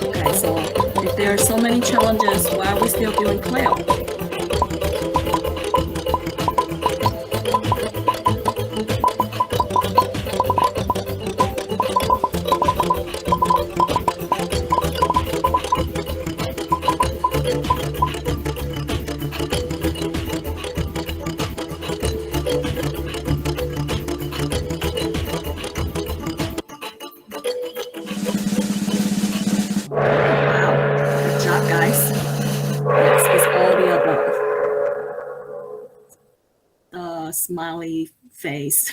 Okay, so if there are so many challenges, why are we still doing CLIL? Smiley face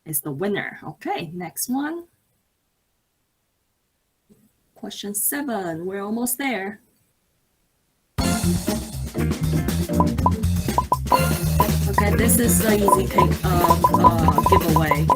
is the winner. Okay, next one. Question 7. We're almost there. Okay, this is an easy giveaway.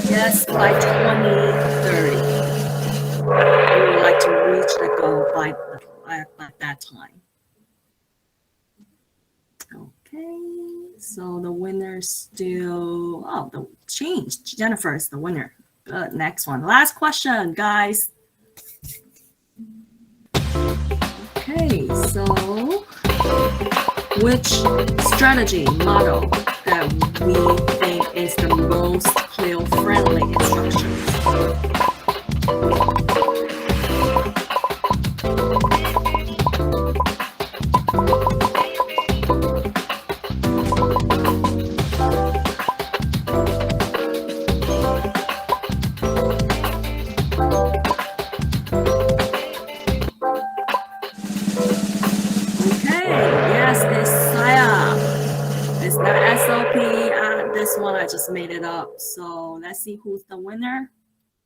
Yes, by 2030, we would like to reach the goal by that time. Okay, so the winner still, the change. Jennifer is the winner. Good, next one. Last question, guys. Okay, so which strategy model that we think is the most CLIL-friendly instructions? this one I just made it up. So let's see who's the winner.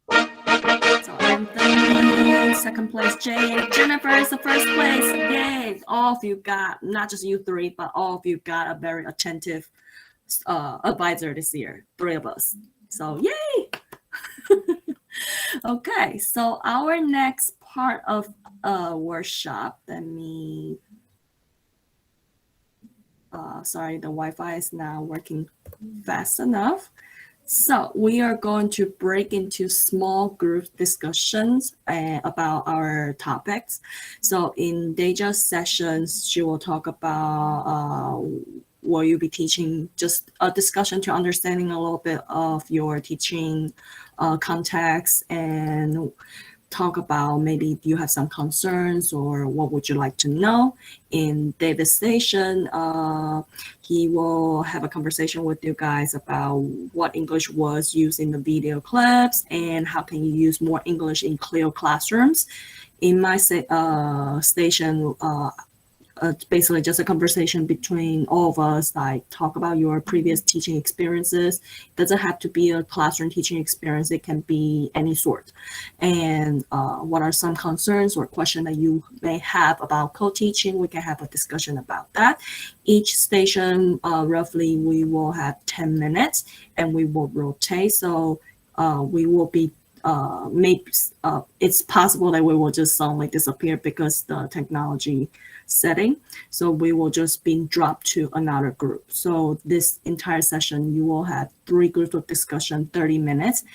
So Anthony, second place, Jay, Jennifer is the first place. Yay! All of you got, not just you three, but all of you got a very attentive advisor this year. 3 of us. So yay! Okay, so our next part of workshop, let me, sorry, the Wi-Fi is not working fast enough. So we are going to break into small group discussions about our topics. So in Deja's sessions, she will talk about what you'll be teaching, just a discussion to understanding a little bit of your teaching context, and talk about maybe you have some concerns or what would you like to know. In David's station, he will have a conversation with you guys about what English was used in the video clips and how can you use more English in CLIL classrooms. In my station, basically just a conversation between all of us, like talk about your previous teaching experiences. It doesn't have to be a classroom teaching experience, it can be any sort. And what are some concerns or questions that you may have about co-teaching? We can have a discussion about that. Each station, roughly we will have 10 minutes and we will rotate. So we will be maybe it's possible that we will just suddenly disappear because the technology setting. So we will just be dropped to another group. So this entire session, you will have 3 groups of discussion, 30 minutes.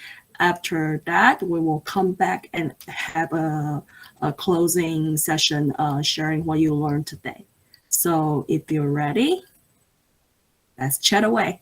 After that, we will come back and have a closing session sharing what you learned today. So if you're ready, let's chat away.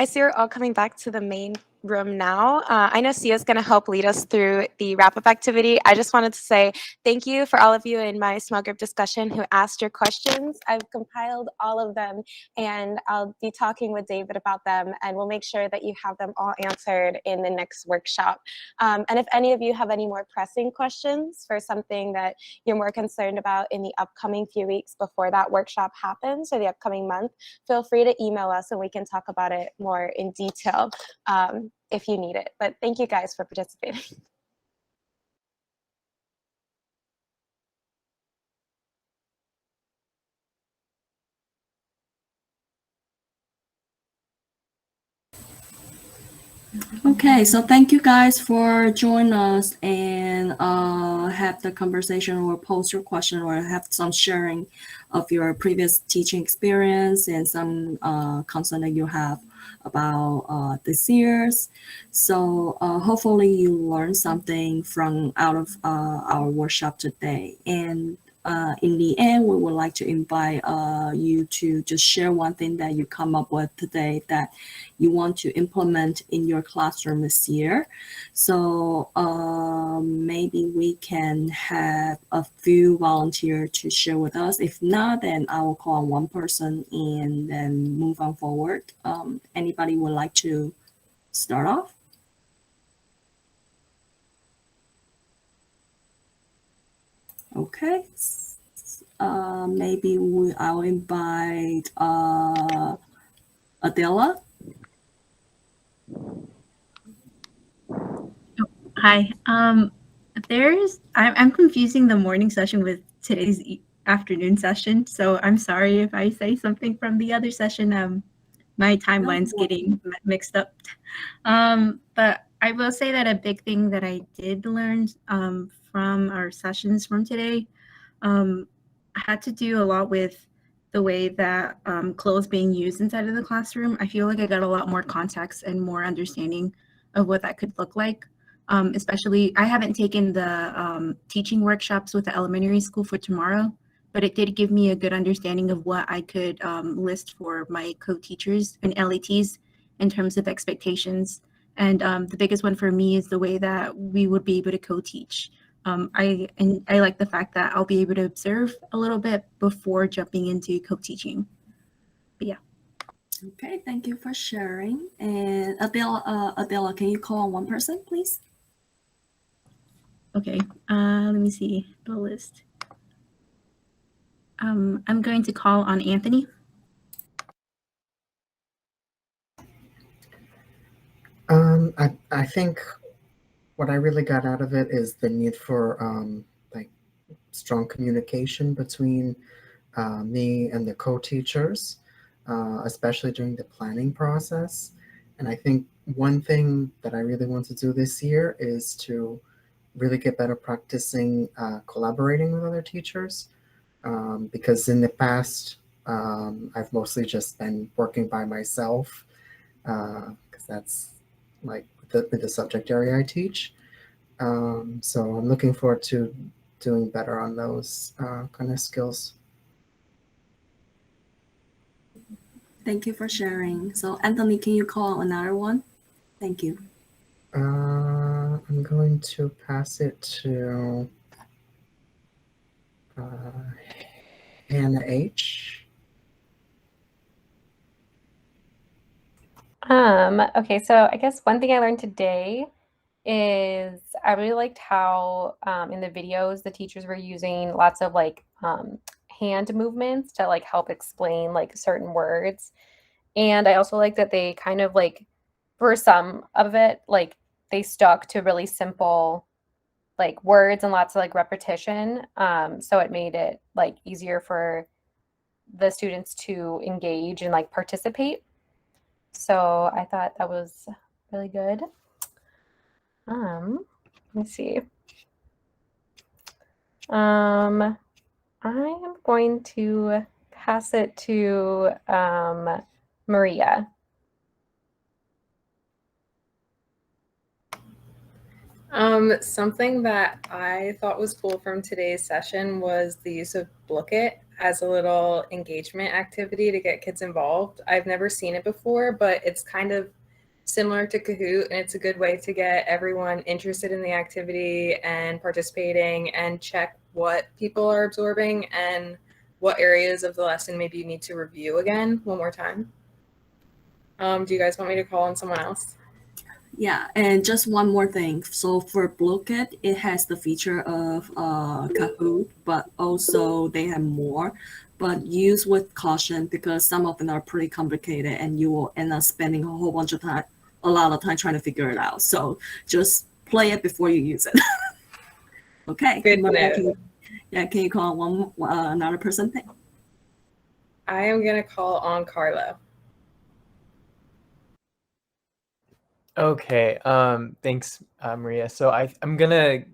I see we're all coming back to the main room now. I know Sia's going to help lead us through the wrap-up activity. I just wanted to say thank you for all of you in my small group discussion who asked your questions. I've compiled all of them, and I'll be talking with David about them, and we'll make sure that you have them all answered in the next workshop. And if any of you have any more pressing questions for something that you're more concerned about in the upcoming few weeks before that workshop happens, or the upcoming month, feel free to email us and we can talk about it more in detail if you need it. But thank you guys for participating. Okay, so thank you guys for joining us and have the conversation or post your question or have some sharing of your previous teaching experience and some concern that you have about this year's. So hopefully you learned something from out of our workshop today. And in the end, we would like to invite you to just share one thing that you come up with today that you want to implement in your classroom this year. So maybe we can have a few volunteers to share with us. If not, then I will call on one person and then move on forward. Anybody would like to start off? Okay. Maybe I'll invite Adela. Hi. I'm confusing the morning session with today's afternoon session. So I'm sorry if I say something from the other session. My timeline's getting mixed up. But I will say that a big thing that I did learn from our sessions from today had to do a lot with the way that CLIL is being used inside of the classroom. I feel like I got a lot more context and more understanding of what that could look like. Especially, I haven't taken the teaching workshops with the elementary school for tomorrow, but it did give me a good understanding of what I could list for my co-teachers and LETs in terms of expectations. And the biggest one for me is the way that we would be able to co-teach. I like the fact that I'll be able to observe a little bit before jumping into co-teaching. But yeah. Okay, thank you for sharing. And Adela, can you call on one person, please? Okay, let me see the list. I'm going to call on Anthony. I think what I really got out of it is the need for like strong communication between me and the co-teachers, especially during the planning process. And I think one thing that I really want to do this year is to really get better practicing collaborating with other teachers, because in the past I've mostly just been working by myself, because that's like with the subject area I teach. So I'm looking forward to doing better on those kind of skills. Thank you for sharing. So Anthony, can you call another one? Thank you. I'm going to pass it to Hannah H. Okay, so I guess one thing I learned today is I really liked how in the videos the teachers were using lots of like hand movements to like help explain like certain words. And I also like that they kind of like for some of it like they stuck to really simple like words and lots of like repetition. So it made it like easier for the students to engage and like participate. So I thought that was really good. Let me see. I am going to pass it to Maria. Something that I thought was cool from today's session was the use of Book It as a little engagement activity to get kids involved. I've never seen it before, but it's kind of similar to Kahoot, and it's a good way to get everyone interested in the activity and participating and check what people are absorbing and what areas of the lesson maybe you need to review again one more time. Do you guys want me to call on someone else? Yeah, and just one more thing. So for Blockit, it has the feature of Kahoot, but also they have more. But use with caution because some of them are pretty complicated, and you will end up spending a lot of time trying to figure it out. So just play it before you use it. Okay. Good Maria, note. Can you call another person? I am going to call on Carlo. Okay, thanks, Maria. So I'm gonna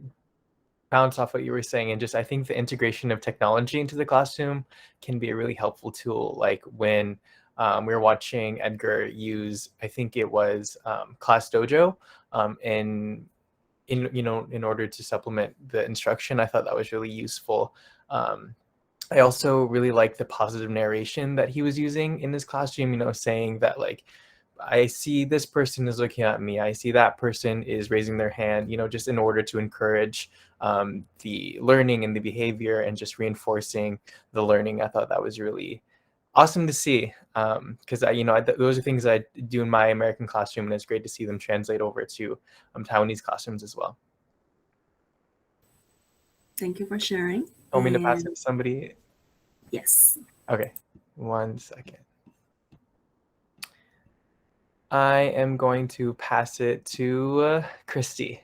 bounce off what you were saying, and just I think the integration of technology into the classroom can be a really helpful tool. Like when we were watching Edgar use, I think it was Class Dojo, in order to supplement the instruction. I thought that was really useful. I also really like the positive narration that he was using in his classroom. Saying that like, I see this person is looking at me. I see that person is raising their hand, just in order to encourage the learning and the behavior and just reinforcing the learning. I thought that was really awesome to see because those are things I do in my American classroom, and it's great to see them translate over to Taiwanese classrooms as well. Thank you for sharing. Want me to pass it to somebody? Yes. Okay, 1 second. I am going to pass it to Christy.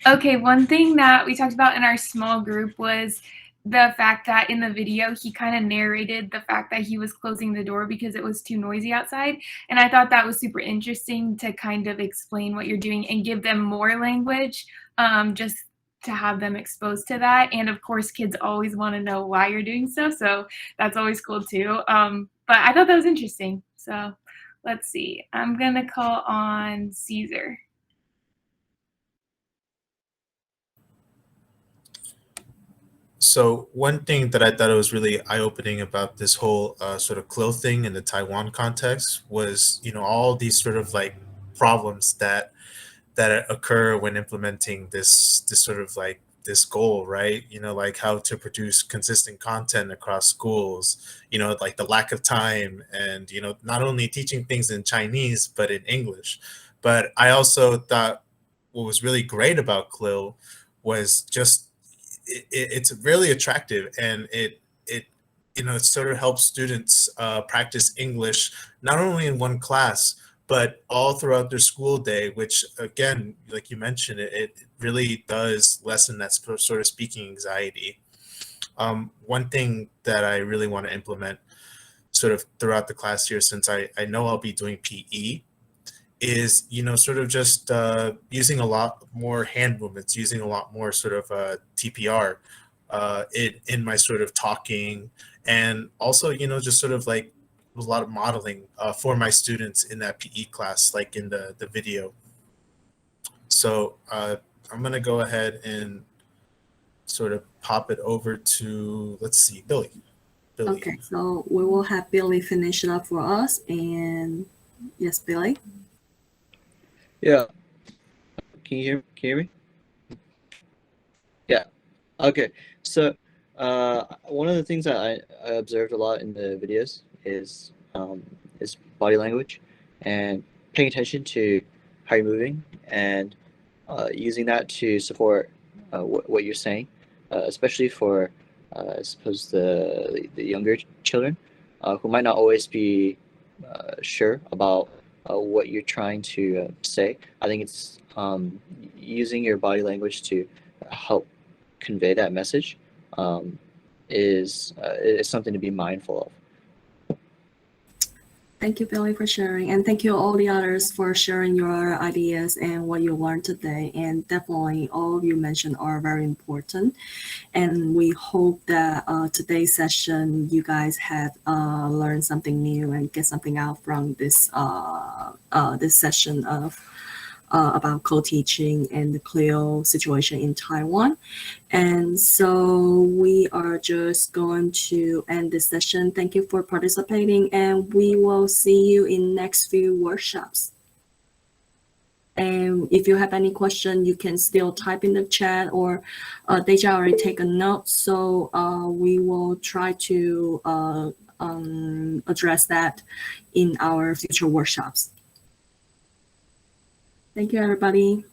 Okay, one thing that we talked about in our small group was the fact that in the video, he kind of narrated the fact that he was closing the door because it was too noisy outside. And I thought that was super interesting to kind of explain what you're doing and give them more language, just to have them exposed to that. And of course, kids always want to know why you're doing so. So that's always cool too. But I thought that was interesting. So let's see. I'm going to call on Caesar. So one thing that I thought was really eye-opening about this whole sort of CLIL thing in the Taiwan context was, all these sort of like problems that occur when implementing this sort of like this goal, right? Like how to produce consistent content across schools, like the lack of time and, not only teaching things in Chinese, but in English. But I also thought what was really great about CLIL was just it's really attractive, and it sort of helps students practice English not only in one class but all throughout their school day, which again, like you mentioned, it really does lessen that sort of speaking anxiety. One thing that I really want to implement sort of throughout the class year, since I know I'll be doing PE, is sort of just using a lot more hand movements, using a lot more sort of TPR in my sort of talking, and also just sort of like a lot of modeling for my students in that PE class, like in the video. So I'm gonna go ahead and sort of pop it over to, let's see, Billy. Okay, so we will have Billy finish it up for us, and yes, Billy. Yeah. Can you hear me? Yeah. Okay. So one of the things that I observed a lot in the videos is body language and paying attention to how you're moving and using that to support what you're saying, especially for I suppose the younger children who might not always be sure about what you're trying to say. I think it's using your body language to help convey that message is something to be mindful of. Thank you, Billy, for sharing, and thank you all the others for sharing your ideas and what you learned today. And definitely all you mentioned are very important. And we hope that today's session, you guys have learned something new and get something out from this this session of about co-teaching and the CLIL situation in Taiwan. And so we are just going to end this session. Thank you for participating, and we will see you in next few workshops. And if you have any question, you can still type in the chat, or Deja already take a note. So we will try to address that in our future workshops. Thank you, everybody.